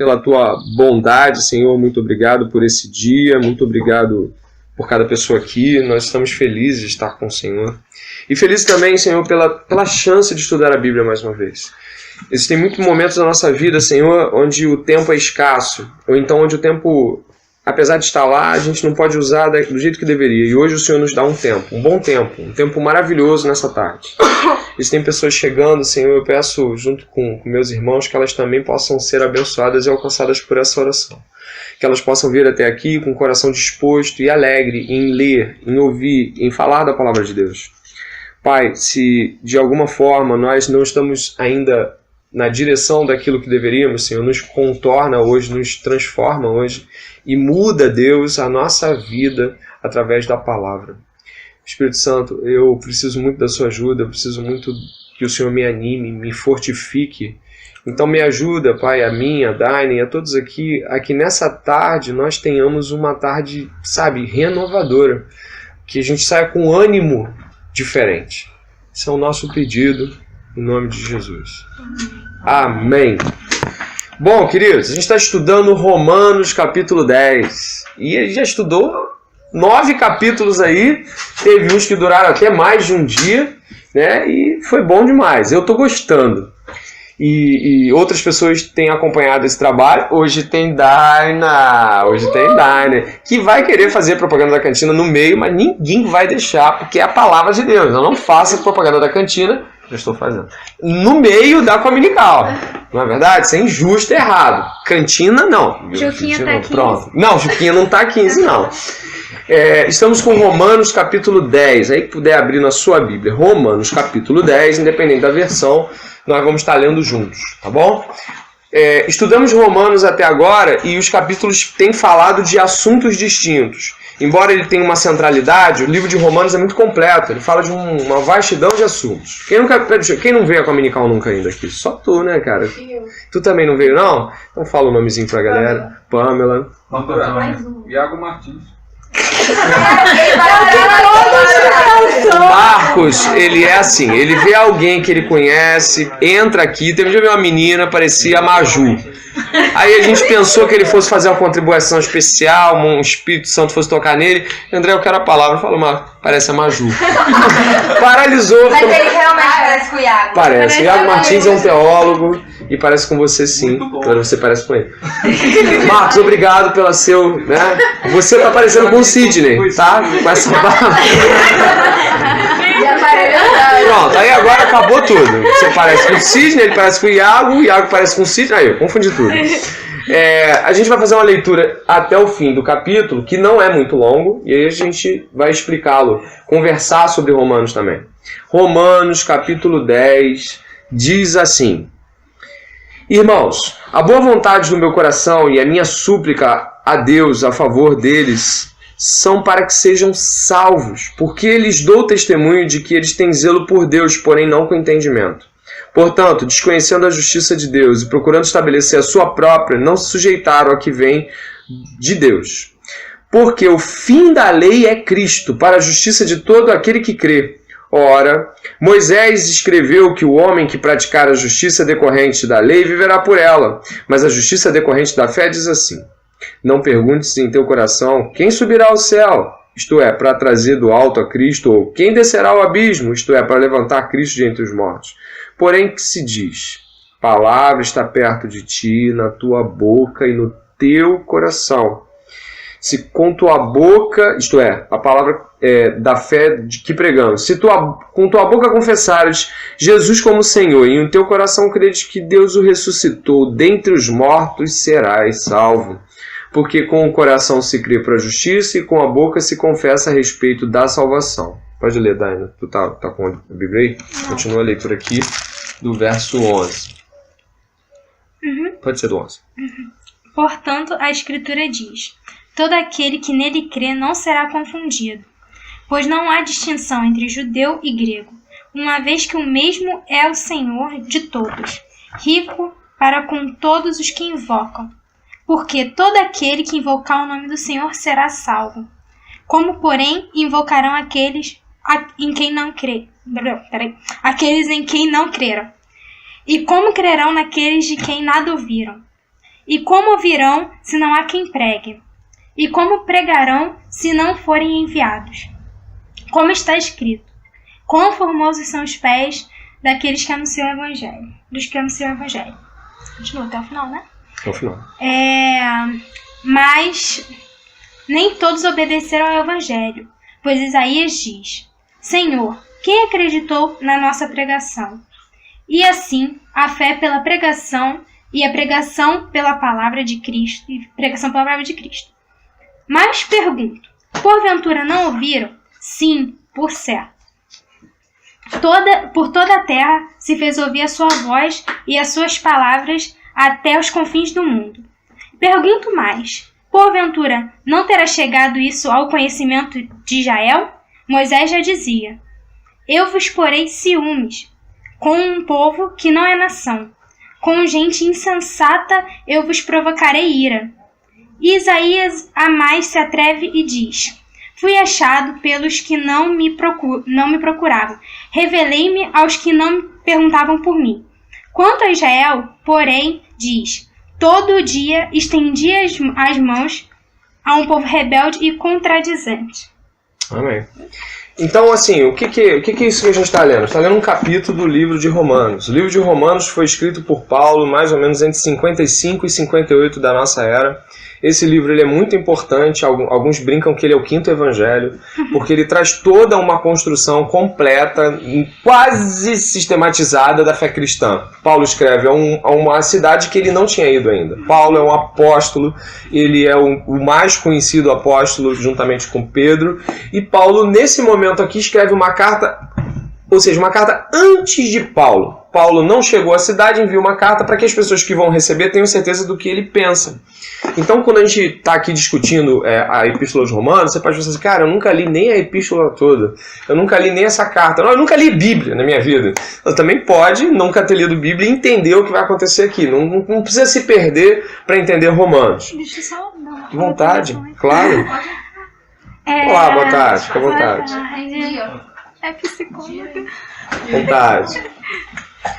pela tua bondade, Senhor. Muito obrigado por esse dia, muito obrigado por cada pessoa aqui. Nós estamos felizes de estar com o Senhor. E felizes também, Senhor, pela chance de estudar a Bíblia mais uma vez. Existem muitos momentos da nossa vida, Senhor, onde o tempo é escasso, ou então onde o tempo, apesar de estar lá, a gente não pode usar do jeito que deveria. E hoje o Senhor nos dá um tempo, um bom tempo, um tempo maravilhoso nessa tarde. Existem pessoas chegando, Senhor, eu peço junto com meus irmãos que elas também possam ser abençoadas e alcançadas por essa oração. Que elas possam vir até aqui com o coração disposto e alegre em ler, em ouvir, em falar da palavra de Deus. Pai, se de alguma forma nós não estamos ainda na direção daquilo que deveríamos, Senhor, nos contorna hoje, nos transforma hoje e muda, Deus, a nossa vida através da palavra. Espírito Santo, eu preciso muito da sua ajuda, eu preciso muito que o Senhor me anime, me fortifique. Então me ajuda, Pai, a mim, a Daine, a todos aqui, a que nessa tarde nós tenhamos uma tarde, sabe, renovadora, que a gente saia com ânimo diferente. Esse é o nosso pedido, em nome de Jesus. Amém. Bom, queridos, a gente está estudando Romanos capítulo 10. E a gente já estudou 9 capítulos aí. Teve uns que duraram até mais de um dia, né? E foi bom demais. Eu estou gostando. E outras pessoas têm acompanhado esse trabalho. Hoje tem Daina, que vai querer fazer propaganda da cantina no meio, mas ninguém vai deixar, porque é a palavra de Deus. Eu não faço propaganda da cantina. Eu estou fazendo. No meio da Cominical. Não é verdade? Isso é injusto e errado. Cantina, não. Juquinha está 15. Pronto. Não, Juquinha não está 15, não. Estamos com Romanos capítulo 10. Aí que puder abrir na sua Bíblia. Romanos capítulo 10, independente da versão, nós vamos estar lendo juntos. Tá bom? Estudamos Romanos até agora e os capítulos têm falado de assuntos distintos. Embora ele tenha uma centralidade, o livro de Romanos é muito completo. Ele fala de uma vastidão de assuntos. Quem não veio a Cominical nunca ainda aqui? Só tu, né, cara? Eu. Tu também não veio, não? Então fala o nomezinho pra galera. Pamela. Iago Martins. Marcos, ele é assim, ele vê alguém que ele conhece, entra aqui, teve um dia uma menina, parecia a Maju. Aí a gente pensou que ele fosse fazer uma contribuição especial, um Espírito Santo fosse tocar nele. André, eu quero a palavra. Falou, mas parece a Maju. Paralisou. Mas ele realmente parece com o Iago. Parece. O Iago Martins é um teólogo e parece com você, sim. Você parece com ele. Marcos, obrigado pela seu... Né? Você tá parecendo com o Sidney, tá? Com essa barba. Pronto, aí agora acabou tudo. Você parece com o Sidney, ele parece com o Iago parece com o Sidney. Aí eu confundi tudo. A gente vai fazer uma leitura até o fim do capítulo, que não é muito longo, e aí a gente vai explicá-lo, conversar sobre Romanos também. Romanos, capítulo 10, diz assim: Irmãos, a boa vontade do meu coração e a minha súplica a Deus a favor deles são para que sejam salvos, porque lhes dou testemunho de que eles têm zelo por Deus, porém não com entendimento. Portanto, desconhecendo a justiça de Deus e procurando estabelecer a sua própria, não se sujeitaram a que vem de Deus. Porque o fim da lei é Cristo, para a justiça de todo aquele que crê. Ora, Moisés escreveu que o homem que praticar a justiça decorrente da lei viverá por ela, mas a justiça decorrente da fé diz assim: Não perguntes em teu coração quem subirá ao céu, isto é, para trazer do alto a Cristo, ou quem descerá ao abismo, isto é, para levantar Cristo de entre os mortos. Porém, que se diz: palavra está perto de ti, na tua boca e no teu coração. Se com tua boca, isto é, a palavra da fé que pregamos, se com tua boca confessares Jesus como Senhor e em teu coração creres que Deus o ressuscitou dentre os mortos, serás salvo. Porque com o coração se crê para a justiça e com a boca se confessa a respeito da salvação. Pode ler, Daina. Tu tá com a Bíblia aí? Continua a leitura aqui do verso 11. Pode ser do 11. Portanto, a Escritura diz: todo aquele que nele crê não será confundido, pois não há distinção entre judeu e grego, uma vez que o mesmo é o Senhor de todos, rico para com todos os que invocam. Porque todo aquele que invocar o nome do Senhor será salvo. Como, porém, invocarão aqueles em quem não crê? Aqueles em quem não creram. E como crerão naqueles de quem nada ouviram? E como ouvirão, se não há quem pregue? E como pregarão, se não forem enviados? Como está escrito: quão formosos são os pés daqueles que anunciam o Evangelho. Dos que anunciam o Evangelho. Continua até o final, né? Até o final. Mas nem todos obedeceram ao Evangelho, pois Isaías diz: Senhor, quem acreditou na nossa pregação? E assim, a fé pela pregação e a pregação pela palavra de Cristo. Mas pergunto, porventura não ouviram? Sim, por certo. Por toda a terra se fez ouvir a sua voz e as suas palavras até os confins do mundo. Pergunto mais, porventura não terá chegado isso ao conhecimento de Israel? Moisés já dizia: eu vos porei ciúmes com um povo que não é nação. Com gente insensata eu vos provocarei ira. E Isaías a mais se atreve e diz: fui achado pelos que não me procuravam. Revelei-me aos que não me perguntavam por mim. Quanto a Israel, porém, diz: todo dia estendi as mãos a um povo rebelde e contradizente. Amém. Então, assim, o que é isso que a gente está lendo? Está lendo um capítulo do livro de Romanos. O livro de Romanos foi escrito por Paulo mais ou menos entre 55 e 58 da nossa era. Esse livro ele é muito importante, alguns brincam que ele é o quinto evangelho, porque ele traz toda uma construção completa, quase sistematizada da fé cristã. Paulo escreve a uma cidade que ele não tinha ido ainda. Paulo é um apóstolo, ele é o mais conhecido apóstolo juntamente com Pedro, e Paulo nesse momento aqui escreve uma carta, ou seja, uma carta antes de Paulo. Paulo não chegou à cidade, envia uma carta para que as pessoas que vão receber tenham certeza do que ele pensa. Então, quando a gente está aqui discutindo a Epístola aos Romanos, você pode pensar assim, cara, eu nunca li nem a Epístola toda, eu nunca li nem essa carta, eu nunca li Bíblia na minha vida. Você também pode nunca ter lido Bíblia e entender o que vai acontecer aqui. Não precisa se perder para entender Romanos. Deixa eu só dar uma vontade, claro. Olá, boa tarde, fica à vontade. É psicóloga. Vontade.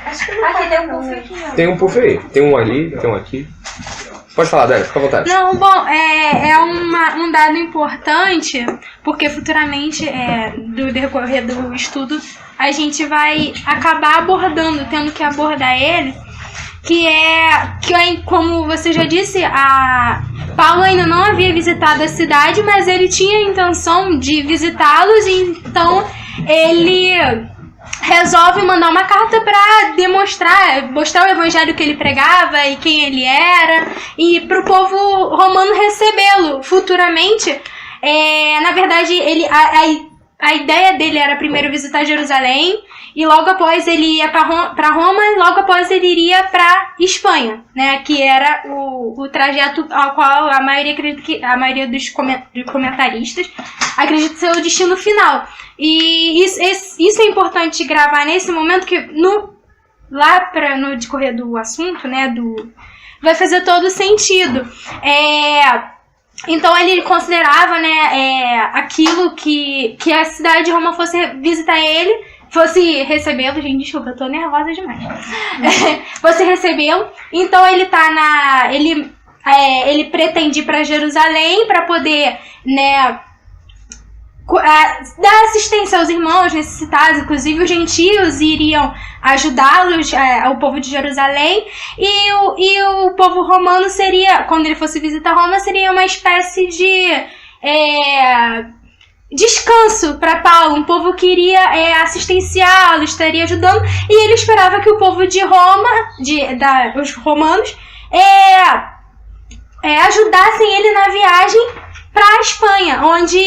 Aqui tem um puff aqui, ó. Tem um puff aí, tem um ali, tem um aqui. Pode falar, Dani, fica à vontade. Não, bom, é um dado importante, porque futuramente, do decorrer do estudo, a gente vai acabar tendo que abordar ele, que como você já disse, Paulo ainda não havia visitado a cidade, mas ele tinha a intenção de visitá-los, então ele resolve mandar uma carta para mostrar o evangelho que ele pregava e quem ele era, e para o povo romano recebê-lo futuramente. Na verdade, a ideia dele era primeiro visitar Jerusalém, e logo após ele ia para Roma, e logo após ele iria para Espanha, né, que era o trajeto ao qual a maioria dos comentaristas acredita ser o destino final. E isso é importante gravar nesse momento, que no decorrer do assunto, né, vai fazer todo sentido. Então ele considerava, né, aquilo que a cidade de Roma fosse visitar ele, fosse recebê-lo, gente, desculpa, eu tô nervosa demais. Fosse recebê-lo. Então ele ele pretende ir para Jerusalém para poder, né, dar assistência aos irmãos necessitados, inclusive os gentios iriam ajudá-los, o povo de Jerusalém, e o povo romano seria, quando ele fosse visitar Roma, seria uma espécie de descanso para Paulo, um povo que iria assistenciá-lo, estaria ajudando, e ele esperava que o povo de Roma, os romanos, ajudassem ele na viagem para a Espanha, onde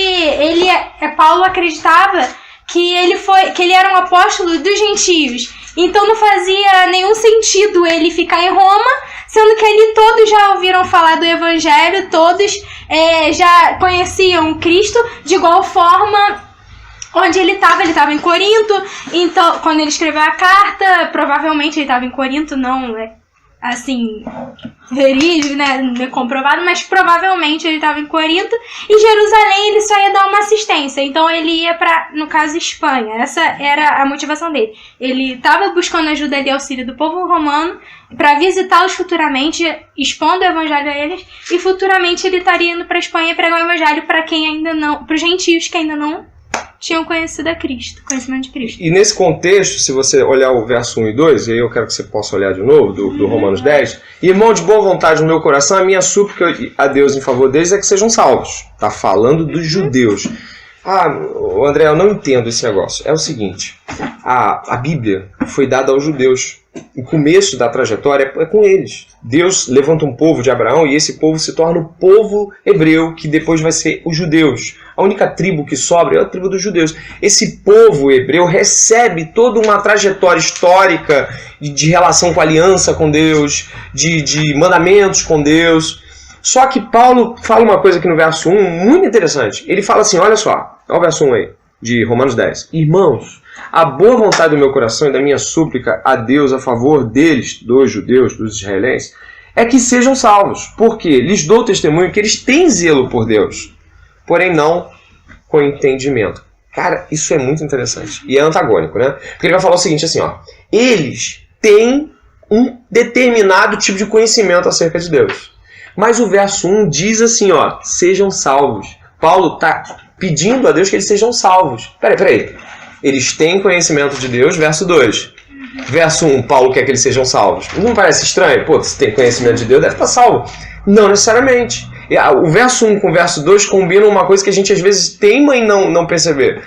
Paulo acreditava que ele era um apóstolo dos gentios. Então não fazia nenhum sentido ele ficar em Roma, sendo que ali todos já ouviram falar do Evangelho, todos já conheciam Cristo. De igual forma, onde ele estava em Corinto. Então, quando ele escreveu a carta, provavelmente ele estava em Corinto, não assim verídico, né, comprovado, mas provavelmente ele estava em Corinto, e Jerusalém ele só ia dar uma assistência, então ele ia para, no caso, Espanha. Essa era a motivação dele. Ele estava buscando ajuda ali, auxílio do povo romano, para visitá-los futuramente, expondo o evangelho a eles, e futuramente ele estaria indo para a Espanha pregar o evangelho para quem ainda não, para os gentios que ainda não tinham conhecido a Cristo, conhecimento de Cristo. E nesse contexto, se você olhar o verso 1 e 2, e aí eu quero que você possa olhar de novo, do Romanos 10, irmão de boa vontade no meu coração, a minha súplica a Deus em favor deles é que sejam salvos. Está falando dos judeus. André, eu não entendo esse negócio. É o seguinte, a Bíblia foi dada aos judeus. O começo da trajetória é com eles. Deus levanta um povo de Abraão e esse povo se torna o povo hebreu, que depois vai ser os judeus. A única tribo que sobra é a tribo dos judeus. Esse povo hebreu recebe toda uma trajetória histórica de relação com a aliança com Deus, de mandamentos com Deus. Só que Paulo fala uma coisa aqui no verso 1 muito interessante. Ele fala assim, olha só, olha o verso 1 aí, de Romanos 10. Irmãos, a boa vontade do meu coração e da minha súplica a Deus a favor deles, dos judeus, dos israelenses, é que sejam salvos, porque lhes dou testemunho que eles têm zelo por Deus, porém não com entendimento. Cara, isso é muito interessante e é antagônico, né? Porque ele vai falar o seguinte assim, ó, eles têm um determinado tipo de conhecimento acerca de Deus, mas o verso 1 diz assim, ó, sejam salvos. Paulo está pedindo a Deus que eles sejam salvos. Peraí. Eles têm conhecimento de Deus, verso 2. Verso 1, Paulo quer que eles sejam salvos. Não parece estranho? Pô, se tem conhecimento de Deus, deve estar salvo. Não necessariamente. O verso 1 com o verso 2 combinam uma coisa que a gente às vezes teima em não perceber.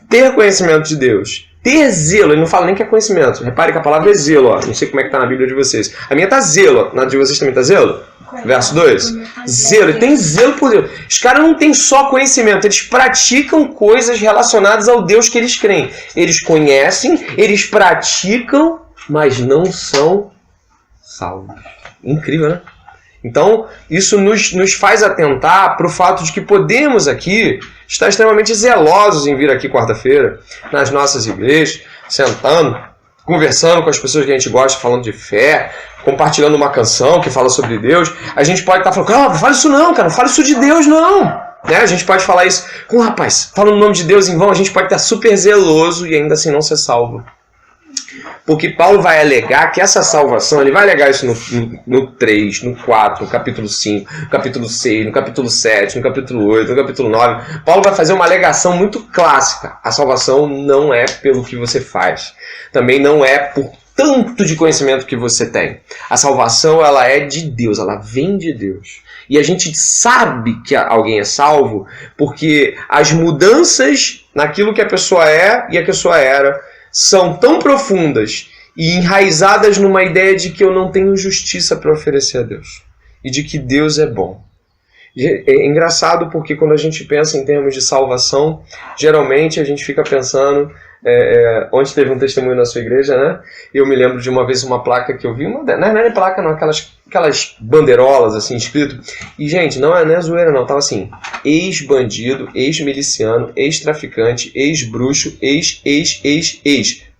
Ter conhecimento de Deus. Ter zelo, ele não fala nem que é conhecimento. Repare que a palavra é zelo, ó. Não sei como é que está na Bíblia de vocês. A minha está zelo, na de vocês também está zelo? Verso 2. Zelo, ele tem zelo por Deus. Os caras não têm só conhecimento, eles praticam coisas relacionadas ao Deus que eles creem. Eles conhecem, eles praticam, mas não são salvos. Incrível, né? Então, isso nos faz atentar para o fato de que podemos aqui estar extremamente zelosos em vir aqui quarta-feira, nas nossas igrejas, sentando, conversando com as pessoas que a gente gosta, falando de fé, compartilhando uma canção que fala sobre Deus. A gente pode estar falando, não fala isso não, cara, não fala isso de Deus não. Né? A gente pode falar isso, rapaz, fala no nome de Deus em vão, a gente pode estar super zeloso e ainda assim não ser salvo. Porque Paulo vai alegar que essa salvação, ele vai alegar isso no 3, no 4, no capítulo 5, no capítulo 6, no capítulo 7, no capítulo 8, no capítulo 9. Paulo vai fazer uma alegação muito clássica. A salvação não é pelo que você faz. Também não é por tanto de conhecimento que você tem. A salvação, ela é de Deus, ela vem de Deus. E a gente sabe que alguém é salvo porque as mudanças naquilo que a pessoa é e a pessoa era são tão profundas e enraizadas numa ideia de que eu não tenho justiça para oferecer a Deus. E de que Deus é bom. É engraçado porque quando a gente pensa em termos de salvação, geralmente a gente fica pensando... Ontem teve um testemunho na sua igreja, né? Eu me lembro de uma vez uma placa que eu vi, não é placa não, aquelas bandeirolas assim, escrito. E gente, não é zoeira não, tava assim, ex-bandido, ex-miliciano, ex-traficante, ex-bruxo, ex,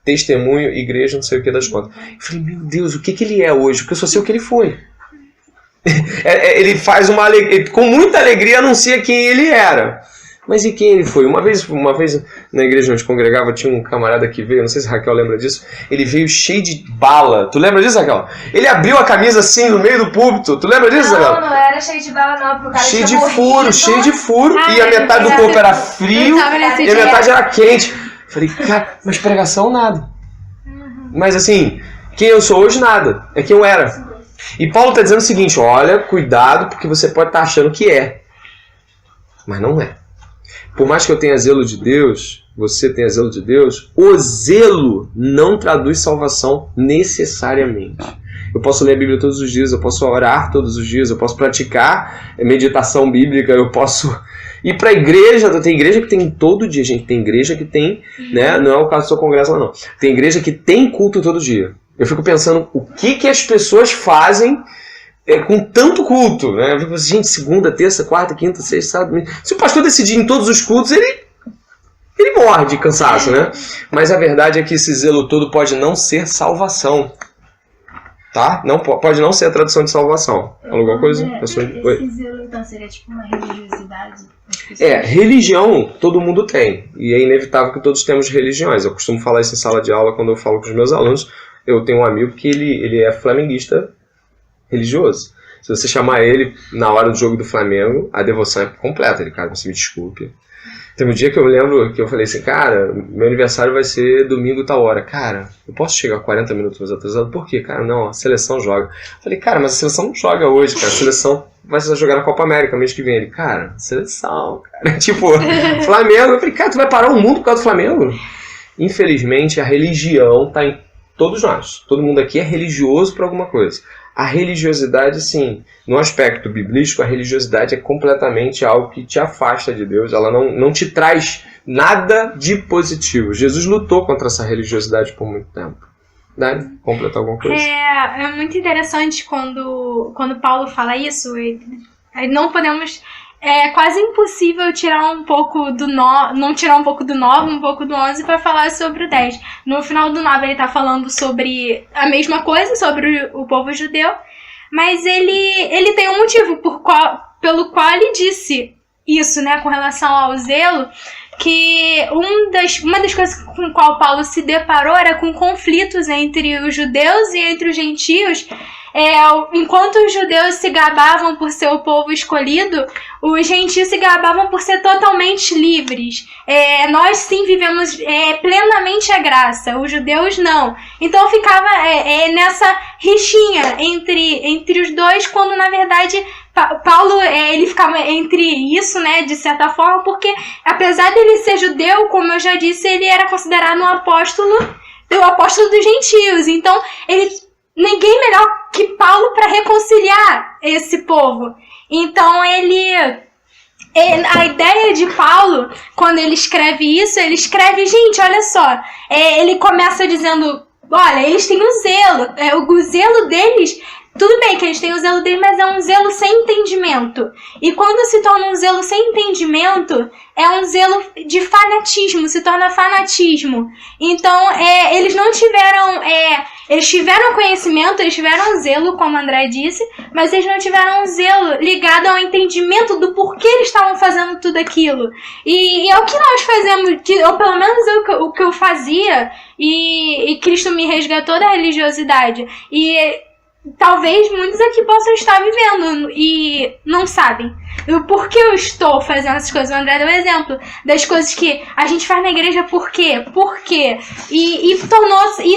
testemunho, igreja, não sei o que das contas. Eu falei, meu Deus, o que ele é hoje? Porque eu só sei o que ele foi. Ele faz com muita alegria anuncia quem ele era. Mas e quem ele foi? Uma vez na igreja onde congregava tinha um camarada que veio, não sei se a Raquel lembra disso, ele veio cheio de bala. Tu lembra disso, Raquel? Ele abriu a camisa assim no meio do púlpito. Tu lembra disso, Raquel? Não era cheio de bala não, porque o cara cheio de furo. E a metade do corpo era frio e a metade era quente. Falei, cara, mas pregação nada. Mas assim, quem eu sou hoje nada. É quem eu era. E Paulo está dizendo o seguinte, olha, cuidado porque você pode estar achando que é. Mas não é. Por mais que eu tenha zelo de Deus, você tenha zelo de Deus, o zelo não traduz salvação necessariamente. Eu posso ler a Bíblia todos os dias, eu posso orar todos os dias, eu posso praticar meditação bíblica, eu posso ir para a igreja. Tem igreja que tem todo dia, gente. Tem igreja que tem, né? Não é o caso do seu congresso lá, não. Tem igreja que tem culto todo dia. Eu fico pensando o que as pessoas fazem com tanto culto, né? Eu fico assim, gente, segunda, terça, quarta, quinta, sexta, sábado, domingo. Se o pastor decidir em todos os cultos, ele morre de cansaço, né? Mas a verdade é que esse zelo todo pode não ser salvação. tá? Não, pode não ser a tradução de salvação. Alguma coisa? Esse zelo, então, seria tipo uma religiosidade? Religião todo mundo tem. E é inevitável que todos temos religiões. Eu costumo falar isso em sala de aula quando eu falo com os meus alunos. Eu tenho um amigo que ele é flamenguista religioso. Se você chamar ele na hora do jogo do Flamengo, a devoção é completa. Ele, cara, você me desculpe. Teve um dia que eu lembro que eu falei assim, cara, meu aniversário vai ser domingo tal hora. Cara, eu posso chegar 40 minutos atrasado? Por quê? Cara, não, a seleção joga. Eu falei, cara, mas a seleção não joga hoje, cara. A seleção vai jogar na Copa América mês que vem. Ele, cara, seleção, cara. Tipo, Flamengo. Eu falei, cara, tu vai parar o mundo por causa do Flamengo? Infelizmente, a religião tá em todos nós. Todo mundo aqui é religioso por alguma coisa. A religiosidade, sim, no aspecto biblístico, a religiosidade é completamente algo que te afasta de Deus. Ela não te traz nada de positivo. Jesus lutou contra essa religiosidade por muito tempo. Dá completar alguma coisa? É muito interessante quando Paulo fala isso. Não podemos... É quase impossível tirar um pouco do 9, não tirar um pouco do 9, um pouco do 11 para falar sobre o 10. No final do 9 ele está falando sobre a mesma coisa, sobre o povo judeu, mas ele tem um motivo pelo qual ele disse isso, né, com relação ao zelo, que uma das coisas com qual Paulo se deparou era com conflitos entre os judeus e entre os gentios. Enquanto os judeus se gabavam por ser o povo escolhido, os gentios se gabavam por ser totalmente livres. Nós sim vivemos plenamente a graça, os judeus não. Então ficava nessa rixinha entre os dois, quando na verdade Paulo ele ficava entre isso, né, de certa forma, porque apesar dele ser judeu, como eu já disse, ele era considerado um apóstolo dos gentios. Então ninguém melhor que Paulo para reconciliar esse povo. Então a ideia de Paulo, quando ele escreve isso, ele escreve, gente, olha só, ele começa dizendo, olha, eles têm um zelo, o zelo deles, tudo bem que eles têm o zelo deles, mas é um zelo sem entendimento. E quando se torna um zelo sem entendimento, é um zelo de fanatismo, se torna fanatismo. Então, eles não tiveram... eles tiveram conhecimento, eles tiveram zelo, como André disse, mas eles não tiveram um zelo ligado ao entendimento do porquê eles estavam fazendo tudo aquilo. E é o que nós fazemos, ou pelo menos o que eu fazia, e Cristo me resgatou da religiosidade. E talvez muitos aqui possam estar vivendo e não sabem o porquê eu estou fazendo essas coisas. O André deu um exemplo das coisas que a gente faz na igreja. Por quê? E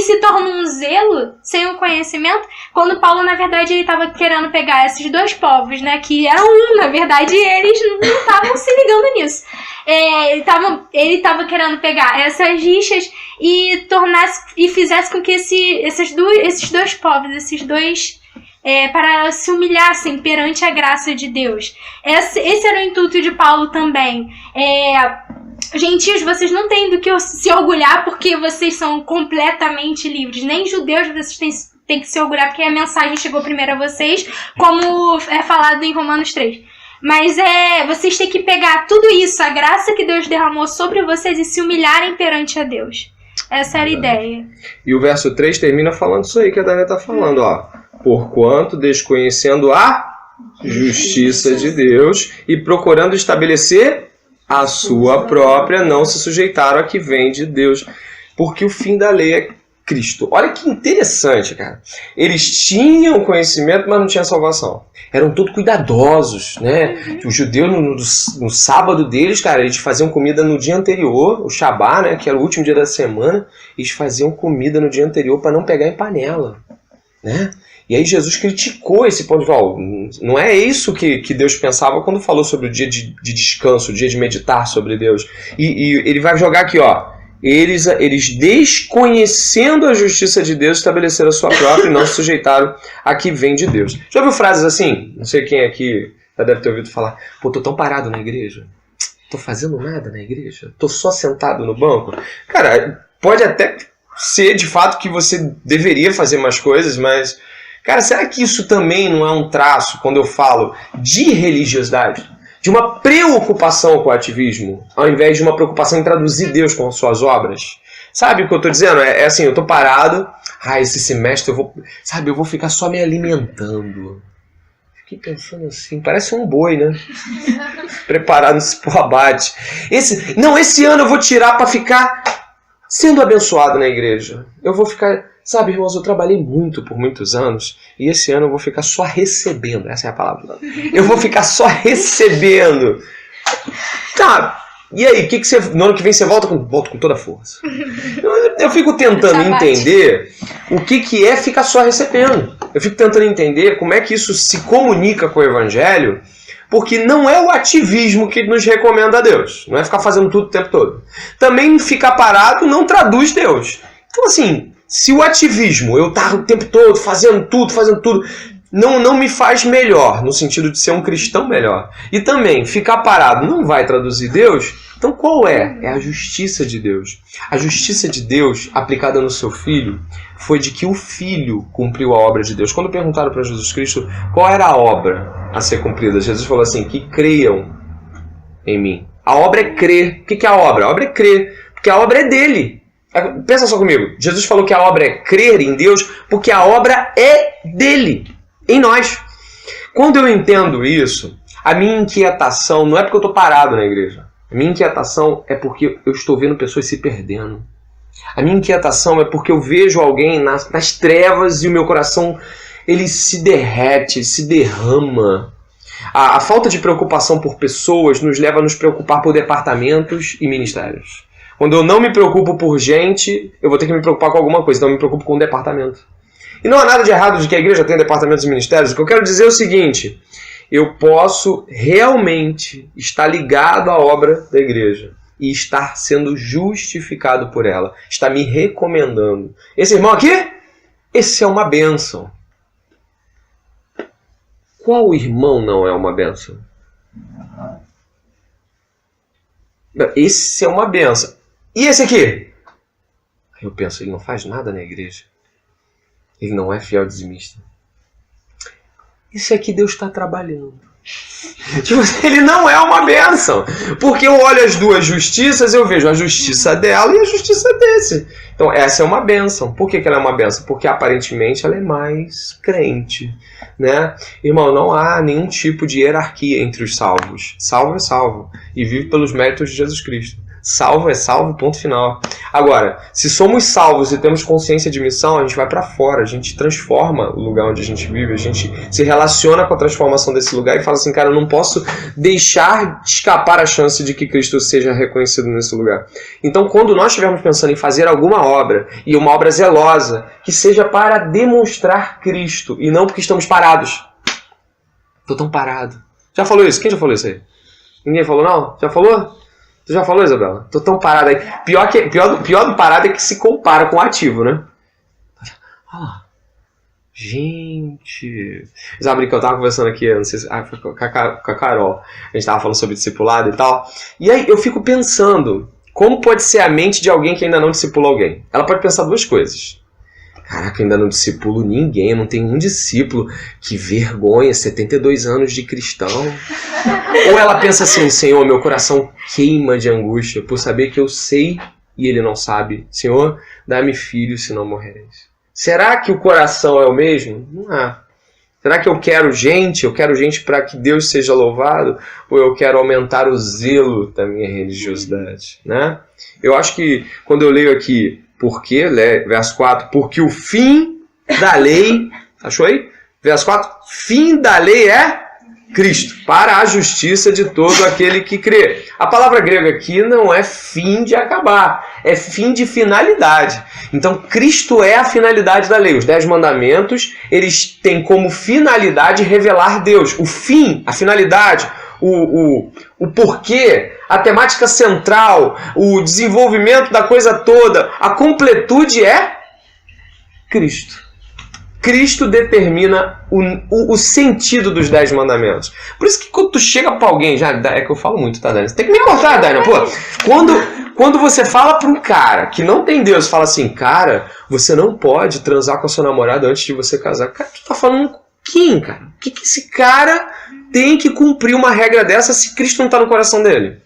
se tornou um zelo sem o conhecimento, quando Paulo, na verdade, ele estava querendo pegar esses dois povos, né, que eram na verdade, eles não estavam se ligando nisso. Ele estava querendo pegar essas rixas e fizesse com que esses dois povos, para se humilhassem perante a graça de Deus. Esse era o intuito de Paulo também. Gentios, vocês não têm do que se orgulhar porque vocês são completamente livres. Nem judeus vocês têm que se orgulhar porque a mensagem chegou primeiro a vocês, como é falado em Romanos 3. Mas vocês têm que pegar tudo isso, a graça que Deus derramou sobre vocês, e se humilharem perante a Deus. Essa era a ideia. E o verso 3 termina falando isso aí que a Dani está falando, ó. Porquanto, desconhecendo a justiça de Deus e procurando estabelecer a sua própria, não se sujeitaram a que vem de Deus. Porque o fim da lei é Cristo. Olha que interessante, cara. Eles tinham conhecimento, mas não tinham salvação. Eram todos cuidadosos, né? Os judeus, no sábado deles, cara, eles faziam comida no dia anterior, o Shabá, né, que era o último dia da semana, eles faziam comida no dia anterior para não pegar em panela, né? E aí Jesus criticou esse ponto de vista. Não é isso que Deus pensava quando falou sobre o dia de descanso, o dia de meditar sobre Deus. E ele vai jogar aqui, ó. Eles desconhecendo a justiça de Deus, estabeleceram a sua própria e não se sujeitaram a que vem de Deus. Já ouviu frases assim? Não sei quem aqui já deve ter ouvido falar. Pô, tô tão parado na igreja. Tô fazendo nada na igreja. Tô só sentado no banco. Cara, pode até ser de fato que você deveria fazer mais coisas, mas... Cara, será que isso também não é um traço, quando eu falo de religiosidade? De uma preocupação com o ativismo, ao invés de uma preocupação em traduzir Deus com suas obras? Sabe o que eu tô dizendo? É assim, eu tô parado, esse semestre eu vou ficar só me alimentando. Fiquei pensando assim, parece um boi, né? Preparado-se pro abate. Esse ano eu vou tirar para ficar sendo abençoado na igreja. Eu vou ficar... Sabe, irmãos, eu trabalhei muito por muitos anos e esse ano eu vou ficar só recebendo. Essa é a palavra. Eu vou ficar só recebendo. Tá, e aí, no ano que vem você volta com toda a força. Eu fico tentando entender o que é ficar só recebendo. Eu fico tentando entender como é que isso se comunica com o Evangelho, porque não é o ativismo que nos recomenda a Deus. Não é ficar fazendo tudo o tempo todo. Também ficar parado não traduz Deus. Então assim, se o ativismo, eu estar o tempo todo fazendo tudo, não me faz melhor, no sentido de ser um cristão melhor. E também, ficar parado não vai traduzir Deus. Então qual é? É a justiça de Deus. A justiça de Deus, aplicada no seu Filho, foi de que o Filho cumpriu a obra de Deus. Quando perguntaram para Jesus Cristo qual era a obra a ser cumprida, Jesus falou assim, que creiam em mim. A obra é crer. O que é a obra? A obra é crer, porque a obra é dele. Pensa só comigo. Jesus falou que a obra é crer em Deus, porque a obra é dele, em nós. Quando eu entendo isso, a minha inquietação não é porque eu estou parado na igreja. A minha inquietação é porque eu estou vendo pessoas se perdendo. A minha inquietação é porque eu vejo alguém nas trevas e o meu coração ele se derrete, se derrama. A falta de preocupação por pessoas nos leva a nos preocupar por departamentos e ministérios. Quando eu não me preocupo por gente, eu vou ter que me preocupar com alguma coisa, então eu me preocupo com um departamento. E não há nada de errado de que a igreja tenha departamentos e ministérios. O que eu quero dizer é o seguinte, eu posso realmente estar ligado à obra da igreja e estar sendo justificado por ela, estar me recomendando. Esse irmão aqui, esse é uma bênção. Qual irmão não é uma bênção? Esse é uma bênção. E esse aqui? Eu penso, ele não faz nada na igreja. Ele não é fiel dizimista. Esse aqui Deus está trabalhando. Tipo, ele não é uma bênção. Porque eu olho as duas justiças, eu vejo a justiça dela e a justiça desse. Então essa é uma bênção. Por que ela é uma bênção? Porque aparentemente ela é mais crente, né? Irmão, não há nenhum tipo de hierarquia entre os salvos. Salvo é salvo. E vive pelos méritos de Jesus Cristo. Salvo é salvo, ponto final. Agora, se somos salvos e temos consciência de missão, a gente vai para fora, a gente transforma o lugar onde a gente vive, a gente se relaciona com a transformação desse lugar e fala assim, cara, eu não posso deixar de escapar a chance de que Cristo seja reconhecido nesse lugar. Então, quando nós estivermos pensando em fazer alguma obra, e uma obra zelosa, que seja para demonstrar Cristo, e não porque estamos parados. Estou tão parado. Já falou isso? Quem já falou isso aí? Ninguém falou não? Já falou? Tu já falou, Isabela? Tô tão parado aí. Pior do parado é que se compara com o ativo, né? Gente... Sabe que eu tava conversando aqui, não sei se, com a Carol. A gente tava falando sobre discipulado e tal. E aí eu fico pensando, como pode ser a mente de alguém que ainda não discipulou alguém? Ela pode pensar duas coisas. Caraca, eu ainda não discipulo ninguém, eu não tenho um discípulo. Que vergonha, 72 anos de cristão. Ou ela pensa assim, Senhor, meu coração queima de angústia por saber que eu sei e ele não sabe. Senhor, dá-me filhos, senão morrereis. Será que o coração é o mesmo? Não é. Será que eu quero gente para que Deus seja louvado? Ou eu quero aumentar o zelo da minha religiosidade? Né? Eu acho que quando eu leio aqui, porque, verso 4, porque o fim da lei, achou aí? Verso 4, fim da lei é Cristo, para a justiça de todo aquele que crê. A palavra grega aqui não é fim de acabar, é fim de finalidade. Então, Cristo é a finalidade da lei. Os 10 mandamentos, eles têm como finalidade revelar Deus. O fim, a finalidade, o porquê, a temática central, o desenvolvimento da coisa toda, a completude é Cristo. Cristo determina o sentido dos 10 mandamentos. Por isso que quando tu chega pra alguém, já é que eu falo muito, tá, Dani? Você tem que me cortar, Dani. Pô, quando você fala pra um cara que não tem Deus, fala assim, cara, você não pode transar com a sua namorada antes de você casar. Cara, tu tá falando com quem, cara? O que esse cara tem que cumprir uma regra dessa se Cristo não tá no coração dele?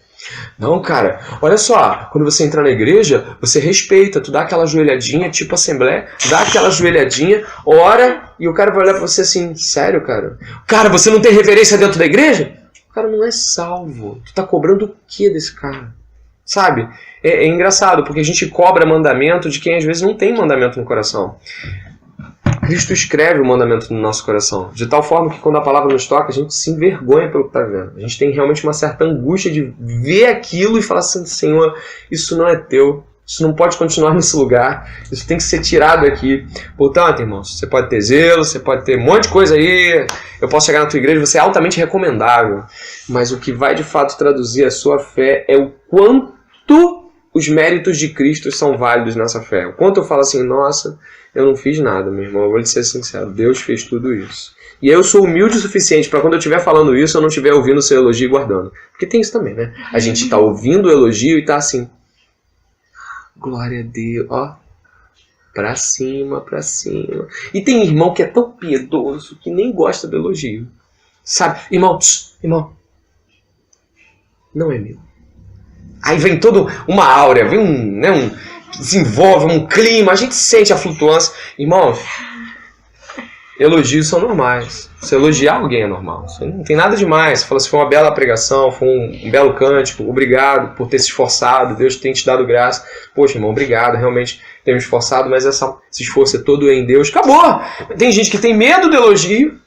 Não, cara, olha só, quando você entrar na igreja, você respeita, tu dá aquela joelhadinha, tipo assembleia, dá aquela joelhadinha, ora, e o cara vai olhar pra você assim, sério, cara? Cara, você não tem reverência dentro da igreja? O cara não é salvo. Tu tá cobrando o que desse cara? Sabe? É engraçado, porque a gente cobra mandamento de quem às vezes não tem mandamento no coração. Cristo escreve o mandamento no nosso coração, de tal forma que quando a palavra nos toca, a gente se envergonha pelo que está vendo. A gente tem realmente uma certa angústia de ver aquilo e falar assim, Senhor, isso não é teu, isso não pode continuar nesse lugar, isso tem que ser tirado aqui. Portanto, irmãos, você pode ter zelo, você pode ter um monte de coisa aí, eu posso chegar na tua igreja, você é altamente recomendável, mas o que vai de fato traduzir a sua fé é o quanto os méritos de Cristo são válidos nessa fé. O quanto eu falo assim, nossa, eu não fiz nada, meu irmão, eu vou lhe ser sincero, Deus fez tudo isso. E eu sou humilde o suficiente para quando eu estiver falando isso, eu não estiver ouvindo o seu elogio e guardando. Porque tem isso também, né? A gente está ouvindo o elogio e está assim, glória a Deus, ó, pra cima, pra cima. E tem irmão que é tão piedoso que nem gosta do elogio. Sabe? Irmão, não é meu. Aí vem toda uma áurea, vem desenvolve um clima, a gente sente a flutuância. Irmão, elogios são normais. Se elogiar alguém é normal. Isso não tem nada demais. Você fala assim, foi uma bela pregação, foi um belo cântico, obrigado por ter se esforçado, Deus tem te dado graça. Poxa, irmão, obrigado, realmente tenho me esforçado, mas esse esforço é todo em Deus. Acabou! Tem gente que tem medo do elogio,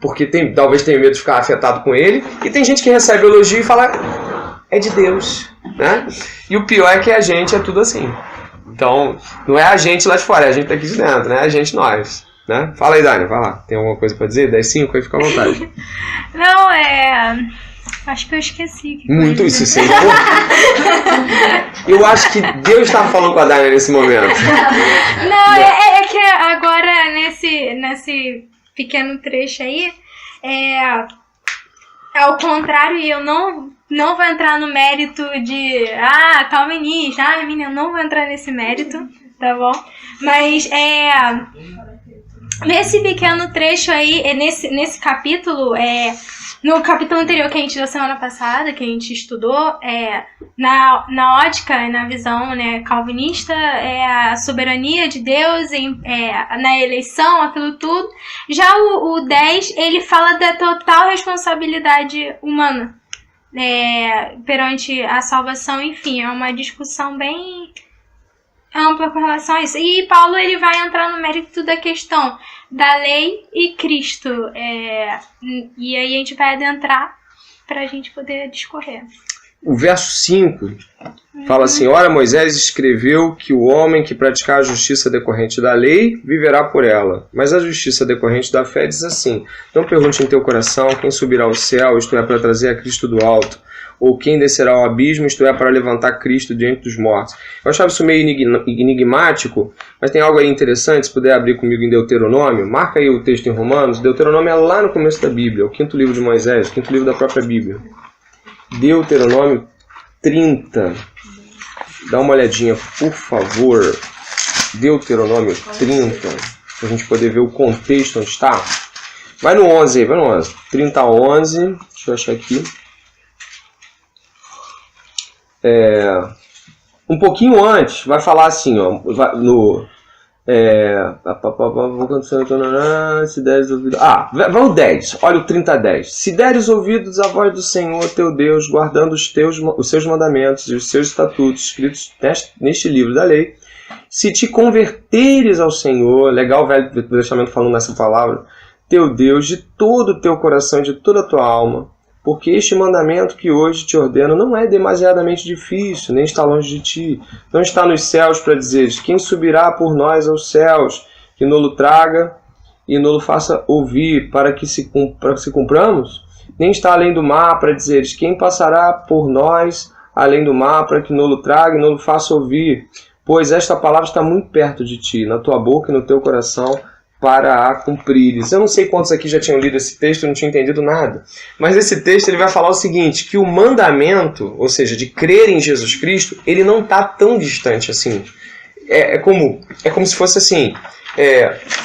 porque talvez tenha medo de ficar afetado com ele, e tem gente que recebe o elogio e fala, é de Deus. Né? E o pior é que a gente é tudo assim. Então, não é a gente lá de fora, é a gente daqui de dentro, né? É a gente nós. Né? Fala aí, Dani, vai lá. Tem alguma coisa pra dizer? 10-5, aí fica à vontade. Não, acho que eu esqueci. Muito isso, sim. Eu acho que Deus estava falando com a Dani nesse momento. Não, é que agora, nesse pequeno trecho aí, ao contrário, e eu não vou entrar no mérito de calvinista, menina, eu não vou entrar nesse mérito, tá bom? Mas nesse pequeno trecho aí, nesse capítulo, no capítulo anterior que a gente deu semana passada, que a gente estudou, na ótica e na visão, né, calvinista, a soberania de Deus na eleição, aquilo tudo. Já o 10, ele fala da total responsabilidade humana perante a salvação. Enfim, é uma discussão bem ampla com relação a isso. E Paulo, ele vai entrar no mérito da questão da lei e Cristo. E aí a gente vai adentrar para a gente poder discorrer. O verso 5 fala assim, ora, Moisés escreveu que o homem que praticar a justiça decorrente da lei viverá por ela. Mas a justiça decorrente da fé diz assim, não pergunte em teu coração quem subirá ao céu, isto é, para trazer a Cristo do alto, ou quem descerá ao abismo, isto é, para levantar Cristo diante dos mortos. Eu achava isso meio enigmático, mas tem algo aí interessante, se puder abrir comigo em Deuteronômio, marca aí o texto em Romanos. Deuteronômio é lá no começo da Bíblia, o 5º livro de Moisés, o 5º livro da própria Bíblia. Deuteronômio 30. Dá uma olhadinha, por favor. Deuteronômio 30, para a gente poder ver o contexto onde está. Vai no 11 aí, vai no 11. 30 a 11, deixa eu achar aqui. Um pouquinho antes, vai falar assim, ó, se deres ouvidos. Vai o 10, olha o 30 a 10. Se deres ouvidos à voz do Senhor teu Deus, guardando os seus mandamentos e os seus estatutos escritos neste livro da lei, se te converteres ao Senhor, legal o Velho Testamento falando nessa palavra, teu Deus, de todo o teu coração e de toda a tua alma, porque este mandamento que hoje te ordeno não é demasiadamente difícil, nem está longe de ti. Não está nos céus para dizeres, quem subirá por nós aos céus, que nolo traga e nolo faça ouvir, para que se cumpramos? Nem está além do mar para dizeres, quem passará por nós além do mar, para que nolo traga e nolo faça ouvir? Pois esta palavra está muito perto de ti, na tua boca e no teu coração, para a cumprires. Eu não sei quantos aqui já tinham lido esse texto e não tinham entendido nada. Mas esse texto ele vai falar o seguinte, que o mandamento, ou seja, de crer em Jesus Cristo, ele não está tão distante assim. É como se fosse assim,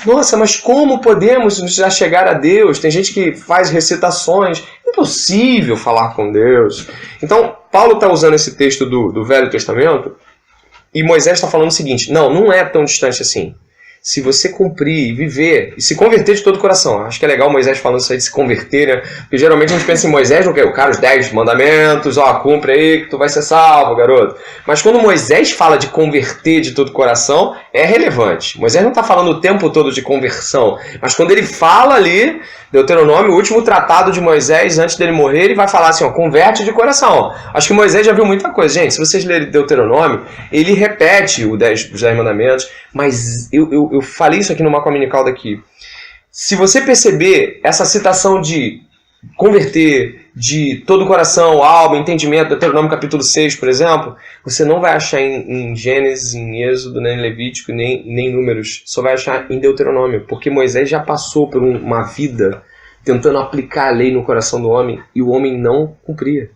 nossa, mas como podemos já chegar a Deus? Tem gente que faz recitações. impossível falar com Deus. Então, Paulo está usando esse texto do Velho Testamento e Moisés está falando o seguinte, não é tão distante assim. Se você cumprir, viver e se converter de todo o coração. Acho que é legal Moisés falando isso aí de se converter, né? Porque geralmente a gente pensa em Moisés, o quê? O cara, os 10 mandamentos, cumpre aí que tu vai ser salvo, garoto. Mas quando Moisés fala de converter de todo o coração, é relevante. Moisés não está falando o tempo todo de conversão, mas quando ele fala ali, Deuteronômio, o último tratado de Moisés, antes dele morrer, ele vai falar assim, converte de coração. Acho que Moisés já viu muita coisa. Gente, se vocês lerem Deuteronômio, ele repete os 10 mandamentos, mas eu falei isso aqui no Mapa Dominical daqui. Se você perceber essa citação de converter de todo o coração, alma, entendimento, Deuteronômio capítulo 6, por exemplo, você não vai achar em Gênesis, em Êxodo, nem em Levítico, nem Números. Só vai achar em Deuteronômio, porque Moisés já passou por uma vida tentando aplicar a lei no coração do homem e o homem não cumpria.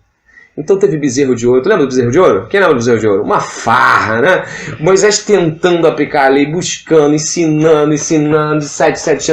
Então teve bezerro de ouro. Tu lembra do bezerro de ouro? Quem lembra do bezerro de ouro? Uma farra, né? Moisés tentando aplicar a lei, buscando, ensinando, de 7 anos.